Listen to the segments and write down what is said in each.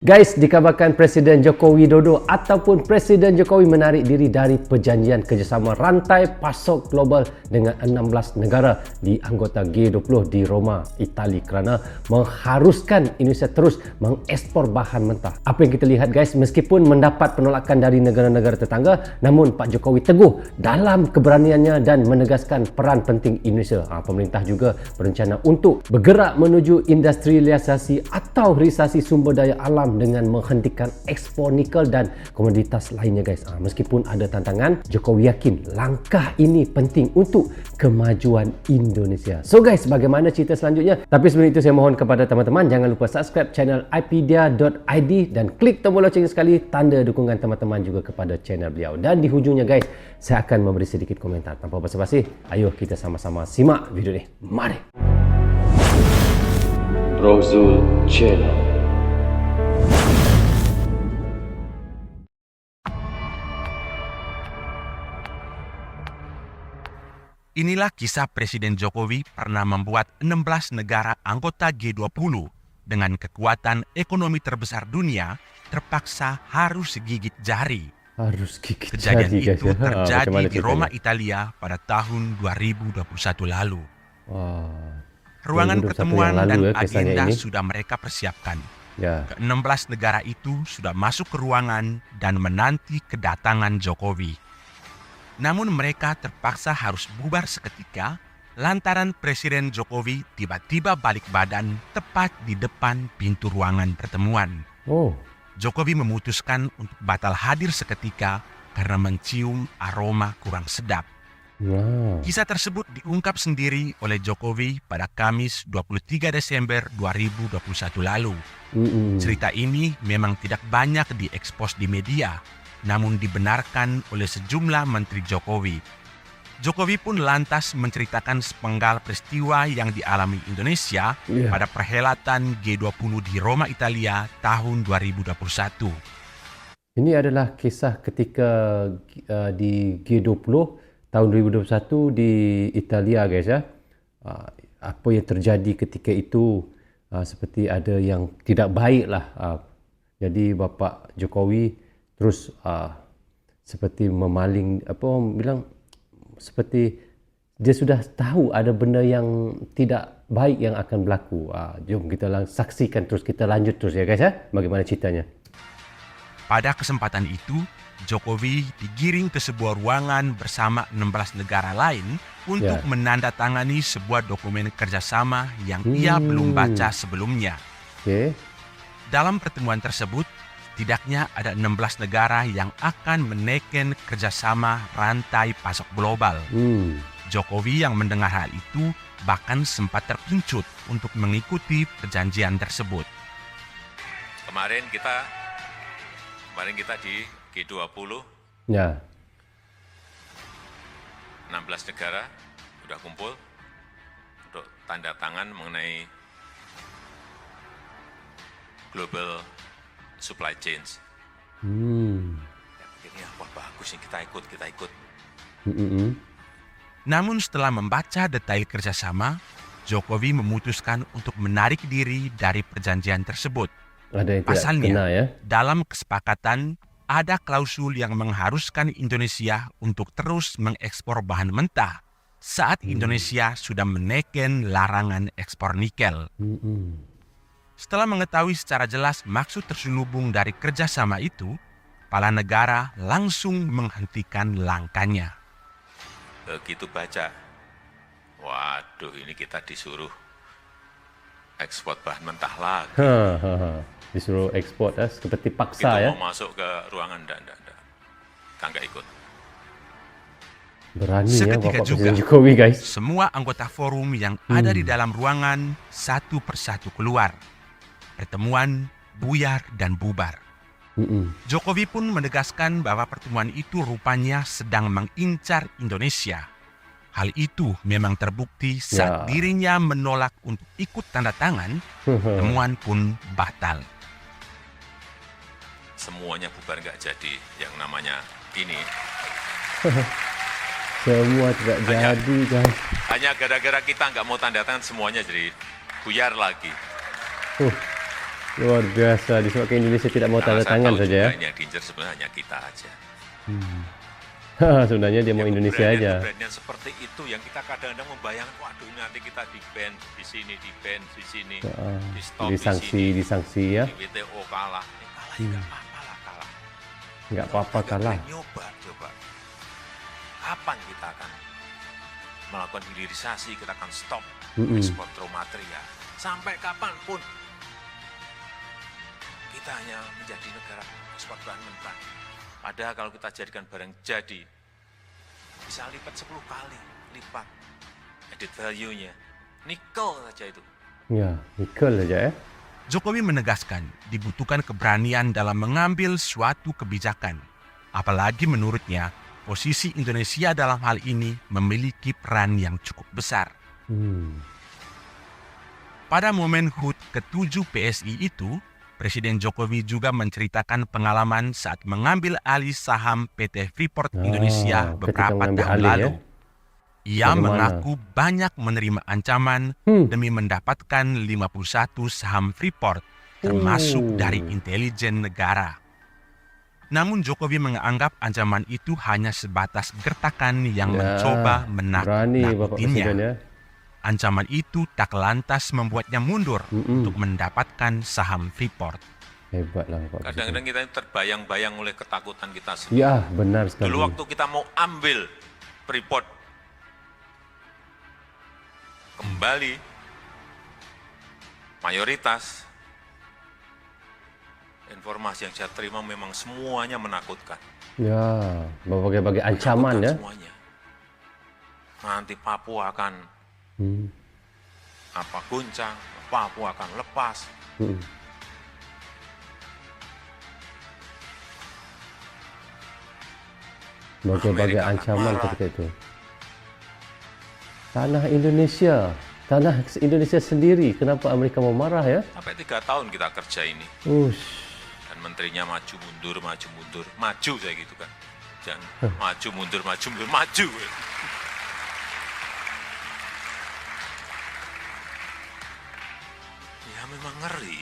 Guys, dikabarkan Presiden Joko Widodo ataupun Presiden Jokowi menarik diri dari perjanjian kerjasama rantai pasok global dengan 16 negara di anggota G20 di Roma, Itali kerana mengharuskan Indonesia terus mengekspor bahan mentah. Apa yang kita lihat guys, meskipun mendapat penolakan dari negara-negara tetangga, namun Pak Jokowi teguh dalam keberaniannya dan menegaskan peran penting Indonesia. Pemerintah juga berencana untuk bergerak menuju industrialisasi atau hilirisasi sumber daya alam dengan menghentikan ekspor nikel dan komoditas lainnya guys. Meskipun ada tantangan, Jokowi yakin langkah ini penting untuk kemajuan Indonesia. So guys, bagaimana cerita selanjutnya? Tapi sebelum itu saya mohon kepada teman-teman jangan lupa subscribe channel ipedia.id dan klik tombol loceng sekali, tanda dukungan teman-teman juga kepada channel beliau. Dan di hujungnya guys, saya akan memberi sedikit komentar. Tanpa basa-basi, ayo kita sama-sama simak video ini. Mari. Rozul Channel. Inilah kisah Presiden Jokowi pernah membuat 16 negara anggota G20 dengan kekuatan ekonomi terbesar dunia terpaksa harus gigit jari. Harus gigit Kejadian jari guys itu ya. terjadi di Roma, Italia pada tahun 2021 lalu. Ruangan 2021 pertemuan yang lalu dan ya, kisahnya agenda ini. sudah mereka persiapkan. Ya. Ke-16 negara itu sudah masuk ke ruangan dan menanti kedatangan Jokowi. Namun mereka terpaksa harus bubar seketika lantaran Presiden Jokowi tiba-tiba balik badan tepat di depan pintu ruangan pertemuan. Jokowi memutuskan untuk batal hadir seketika karena mencium aroma kurang sedap. Kisah tersebut diungkap sendiri oleh Jokowi pada Kamis 23 Desember 2021 lalu. Cerita ini memang tidak banyak diekspos di media, namun dibenarkan oleh sejumlah menteri Jokowi. Jokowi pun lantas menceritakan sepenggal peristiwa yang dialami Indonesia pada perhelatan G20 di Roma, Italia tahun 2021. Ini adalah kisah ketika di G20 tahun 2021 di Italia guys ya. Apa yang terjadi ketika itu seperti ada yang tidak baik lah. Jadi Bapak Jokowi terus seperti memaling, seperti dia sudah tahu ada benda yang tidak baik yang akan berlaku. Jom kita saksikan terus, kita lanjut terus ya guys ya. Bagaimana ceritanya? Pada kesempatan itu, Jokowi digiring ke sebuah ruangan bersama 16 negara lain untuk menandatangani sebuah dokumen kerjasama yang ia belum baca sebelumnya. Dalam pertemuan tersebut, setidaknya ada 16 negara yang akan menekan kerjasama rantai pasok global. Jokowi yang mendengar hal itu bahkan sempat terpincut untuk mengikuti perjanjian tersebut. Kemarin kita di G20, 16 negara sudah kumpul untuk tanda tangan mengenai global supply chains. Akhirnya, wah bagus nih, kita ikut. Namun setelah membaca detail kerjasama, Jokowi memutuskan untuk menarik diri dari perjanjian tersebut. Pasalnya, dalam kesepakatan ada klausul yang mengharuskan Indonesia untuk terus mengekspor bahan mentah saat Indonesia sudah menekan larangan ekspor nikel. Setelah mengetahui secara jelas maksud terselubung dari kerjasama itu, kepala negara langsung menghentikan langkahnya. Begitu baca, waduh ini kita disuruh ekspor bahan mentah lagi. Disuruh ekspor seperti paksa Begitu ya. mau masuk ke ruangan, enggak. Nggak ikut. Berani ya Seketika Bapak juga, Presiden Jokowi guys. semua anggota forum yang ada di dalam ruangan satu persatu keluar. Pertemuan buyar dan bubar. Jokowi pun menegaskan bahwa pertemuan itu rupanya sedang mengincar Indonesia. Hal itu memang terbukti saat dirinya menolak untuk ikut tanda tangan, pertemuan pun batal. Semuanya bubar nggak jadi, yang namanya ini. Semua tidak jadi guys. Hanya gara-gara kita nggak mau tanda tangan, semuanya jadi buyar lagi. Luar biasa, disebabkan Indonesia tidak mau tanda tangan saja ya. Yang diincar sebenarnya hanya kita aja. Sebenarnya dia mau Indonesia aja. Brand-brand seperti itu yang kita kadang-kadang membayangkan, waduh ini nanti kita di-ban di sini, di-ban di sini, di-stop Disangsi ya. di WTO kalah. Kalah ya nggak apa-apa lah kalah. Nggak apa-apa kalah. Coba. Kapan kita akan melakukan hilirisasi, kita akan stop ekspor raw material. Sampai kapanpun kita hanya menjadi negara ekspor bahan mentah. Padahal kalau kita jadikan barang jadi, bisa lipat 10 kali lipat added value-nya. Nikel saja itu. Ya, nikel saja ya. Jokowi menegaskan dibutuhkan keberanian dalam mengambil suatu kebijakan. Apalagi menurutnya, posisi Indonesia dalam hal ini memiliki peran yang cukup besar. Pada momen HUT ke-7 PSI itu, Presiden Jokowi juga menceritakan pengalaman saat mengambil alih saham PT Freeport Indonesia beberapa tahun lalu. Ia mengaku banyak menerima ancaman demi mendapatkan 51 saham Freeport, termasuk dari intelijen negara. Namun Jokowi menganggap ancaman itu hanya sebatas gertakan yang mencoba menakut-nakutinya. Ya. Ancaman itu tak lantas membuatnya mundur untuk mendapatkan saham Freeport. Hebatlah Pak. Kadang-kadang kita terbayang-bayang oleh ketakutan kita sendiri. Ya, benar sekali. Dulu waktu kita mau ambil Freeport kembali, mayoritas informasi yang saya terima memang semuanya menakutkan. Ya, berbagai-bagai ancaman ya. Semuanya. Nanti Papua akan guncang, Papua akan lepas. Berbagai ancaman ketika itu. Tanah Indonesia sendiri, kenapa Amerika mau marah ya? Sampai 3 tahun kita kerja ini. Dan menterinya maju mundur. Maju saya gitu kan. Jangan maju mundur. Ya memang ngeri.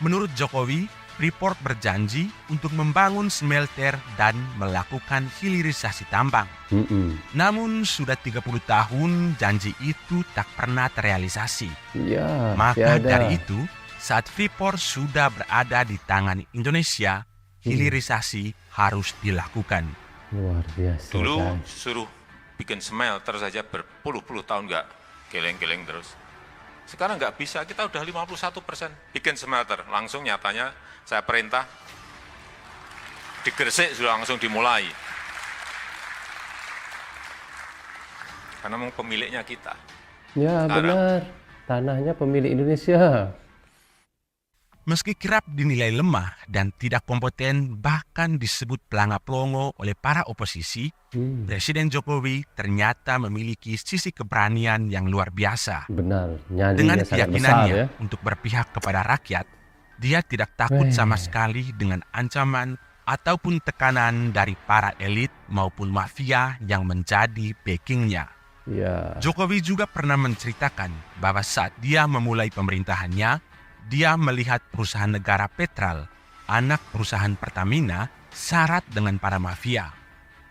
Menurut Jokowi, Freeport berjanji untuk membangun smelter dan melakukan hilirisasi tambang. Namun sudah 30 tahun janji itu tak pernah terrealisasi. Ya, Maka dari itu, saat Freeport sudah berada di tangan Indonesia, hilirisasi harus dilakukan. Luar biasa. Dulu suruh bikin smelter saja berpuluh-puluh tahun nggak geleng-geleng terus. Sekarang nggak bisa, kita udah 51% bikin smelter. Langsung nyatanya saya perintah di Gresik sudah langsung dimulai. Karena memang pemiliknya kita. Ya, benar. Tanahnya pemilik Indonesia. Meski kerap dinilai lemah dan tidak kompeten, bahkan disebut pelanga-pelongo oleh para oposisi, Presiden Jokowi ternyata memiliki sisi keberanian yang luar biasa. Benar, Dengan nyalinya sangat besar keyakinannya ya. untuk berpihak kepada rakyat, dia tidak takut sama sekali dengan ancaman ataupun tekanan dari para elit maupun mafia yang menjadi backingnya. Ya. Jokowi juga pernah menceritakan bahwa saat dia memulai pemerintahannya, dia melihat perusahaan negara Petral, anak perusahaan Pertamina, syarat dengan para mafia.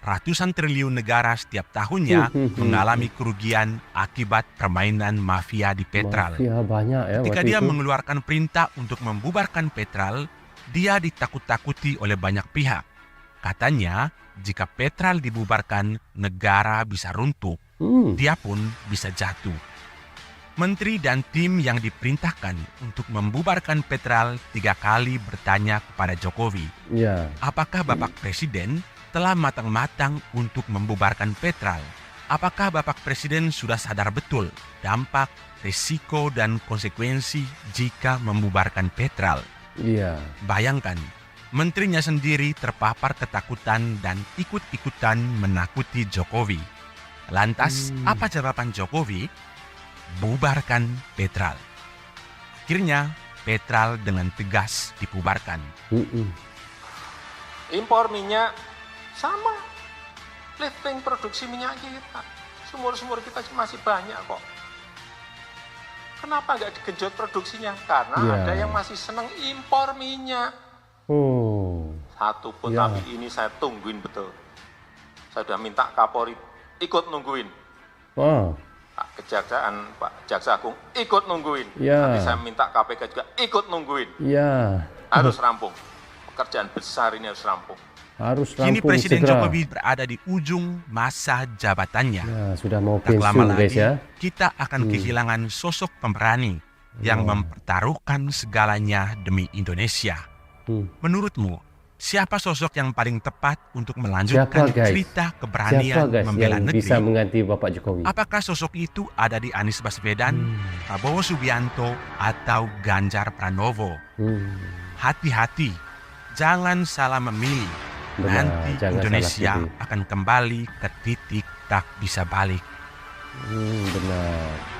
Ratusan triliun negara setiap tahunnya mengalami kerugian akibat permainan mafia di Petral. Mafia banyak ya. Ketika waktu dia itu. mengeluarkan perintah untuk membubarkan Petral, dia ditakut-takuti oleh banyak pihak. Katanya, jika Petral dibubarkan, negara bisa runtuh. Dia pun bisa jatuh. Menteri dan tim yang diperintahkan untuk membubarkan Petral 3 kali bertanya kepada Jokowi, Ya. apakah Bapak Presiden telah matang-matang untuk membubarkan Petral? Apakah Bapak Presiden sudah sadar betul dampak, risiko, dan konsekuensi jika membubarkan Petral? Iya. Bayangkan, menterinya sendiri terpapar ketakutan dan ikut-ikutan menakuti Jokowi. Lantas, apa jawaban Jokowi? Bubarkan Petral. Akhirnya, Petral dengan tegas dibubarkan. Impor minyak sama, lifting produksi minyak kita, sumur-sumur kita masih banyak kok. Kenapa nggak digenjot produksinya? Karena ada yang masih seneng impor minyak. Satu pun tapi ini saya tungguin betul. Saya sudah minta Kapolri ikut nungguin. Pak Kejaksaan, Pak Jaksa Agung ikut nungguin. Nanti saya minta KPK juga ikut nungguin. Harus rampung. Pekerjaan besar ini harus rampung. Kini Presiden Jokowi berada di ujung masa jabatannya. Sudah mau Tak lama pensiun guys lagi, ya. kita akan kehilangan sosok pemberani yang mempertaruhkan segalanya demi Indonesia. Menurutmu, siapa sosok yang paling tepat untuk melanjutkan cerita keberanian membela yang negeri? bisa mengganti Bapak Jokowi? Apakah sosok itu ada di Anies Baswedan, Prabowo Subianto, atau Ganjar Pranowo? Hati-hati, jangan salah memilih. Nanti Indonesia akan kembali ke titik tak bisa balik. Benar.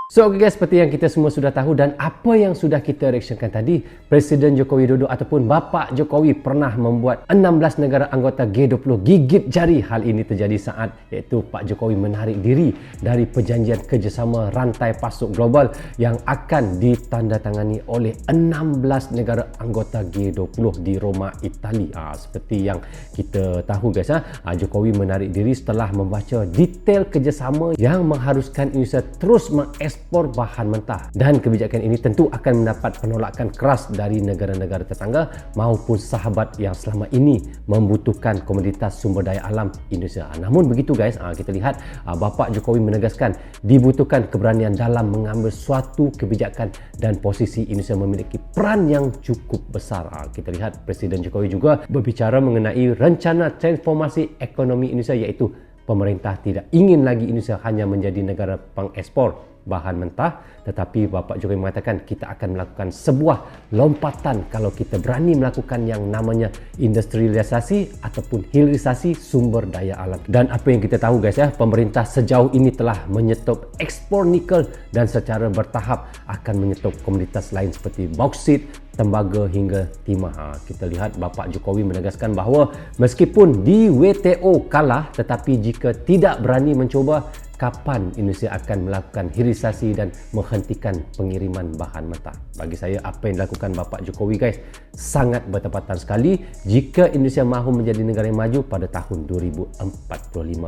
So okay guys, seperti yang kita semua sudah tahu dan apa yang sudah kita reactionkan tadi, Presiden Joko Widodo ataupun Bapak Jokowi pernah membuat 16 negara anggota G20 gigit jari. Hal ini terjadi saat iaitu Pak Jokowi menarik diri dari perjanjian kerjasama rantai pasok global yang akan ditandatangani oleh 16 negara anggota G20 di Roma, Itali. Seperti yang kita tahu guys, Jokowi menarik diri setelah membaca detail kerjasama yang mengharuskan Indonesia terus mengekspor bahan mentah, dan kebijakan ini tentu akan mendapat penolakan keras dari negara-negara tetangga maupun sahabat yang selama ini membutuhkan komoditas sumber daya alam Indonesia. Namun begitu guys, kita lihat Bapak Jokowi menegaskan dibutuhkan keberanian dalam mengambil suatu kebijakan dan posisi Indonesia memiliki peran yang cukup besar. Kita lihat Presiden Jokowi juga berbicara mengenai rencana transformasi ekonomi Indonesia, iaitu pemerintah tidak ingin lagi Indonesia hanya menjadi negara pengekspor bahan mentah, tetapi Bapak Jokowi mengatakan kita akan melakukan sebuah lompatan kalau kita berani melakukan yang namanya industrialisasi ataupun hilirisasi sumber daya alam. Dan apa yang kita tahu guys ya, pemerintah sejauh ini telah menyetop ekspor nikel dan secara bertahap akan menyetop komoditas lain seperti bauksit, tembaga hingga timah. Kita lihat Bapak Jokowi menegaskan bahawa meskipun di WTO kalah, tetapi jika tidak berani mencoba, kapan Indonesia akan melakukan hilirisasi dan menghentikan pengiriman bahan mentah? Bagi saya, apa yang dilakukan Bapak Jokowi guys sangat bertepatan sekali jika Indonesia mahu menjadi negara yang maju pada tahun 2045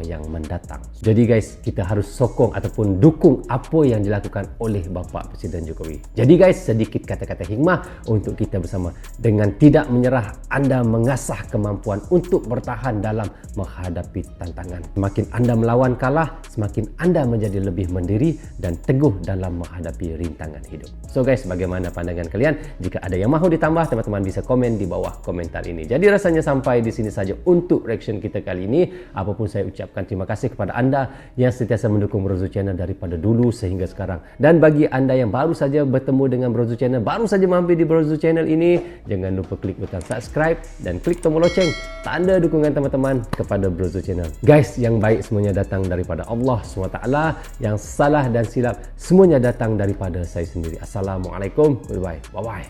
yang mendatang. Jadi guys, kita harus sokong ataupun dukung apa yang dilakukan oleh Bapak Presiden Jokowi. Jadi guys, sedikit kata-kata hikmah untuk kita bersama. Dengan tidak menyerah, anda mengasah kemampuan untuk bertahan dalam menghadapi tantangan. Semakin anda melawan kalah, semakin anda menjadi lebih mandiri dan teguh dalam menghadapi rintangan hidup. So guys, bagaimana pandangan kalian? Jika ada yang mahu ditambah, teman-teman bisa komen di bawah komentar ini. Jadi rasanya sampai di sini saja untuk reaction kita kali ini. Apapun saya ucapkan terima kasih kepada anda yang sentiasa mendukung Brozo Channel daripada dulu sehingga sekarang. Dan bagi anda yang baru saja bertemu dengan Brozo Channel, baru saja mampir di Brozo Channel ini, jangan lupa klik butang subscribe dan klik tombol loceng, tanda dukungan teman-teman kepada Brozo Channel. Guys, yang baik semuanya datang daripada Allah SWT, yang salah dan silap semuanya datang daripada saya sendiri. Assalamualaikum, bye bye.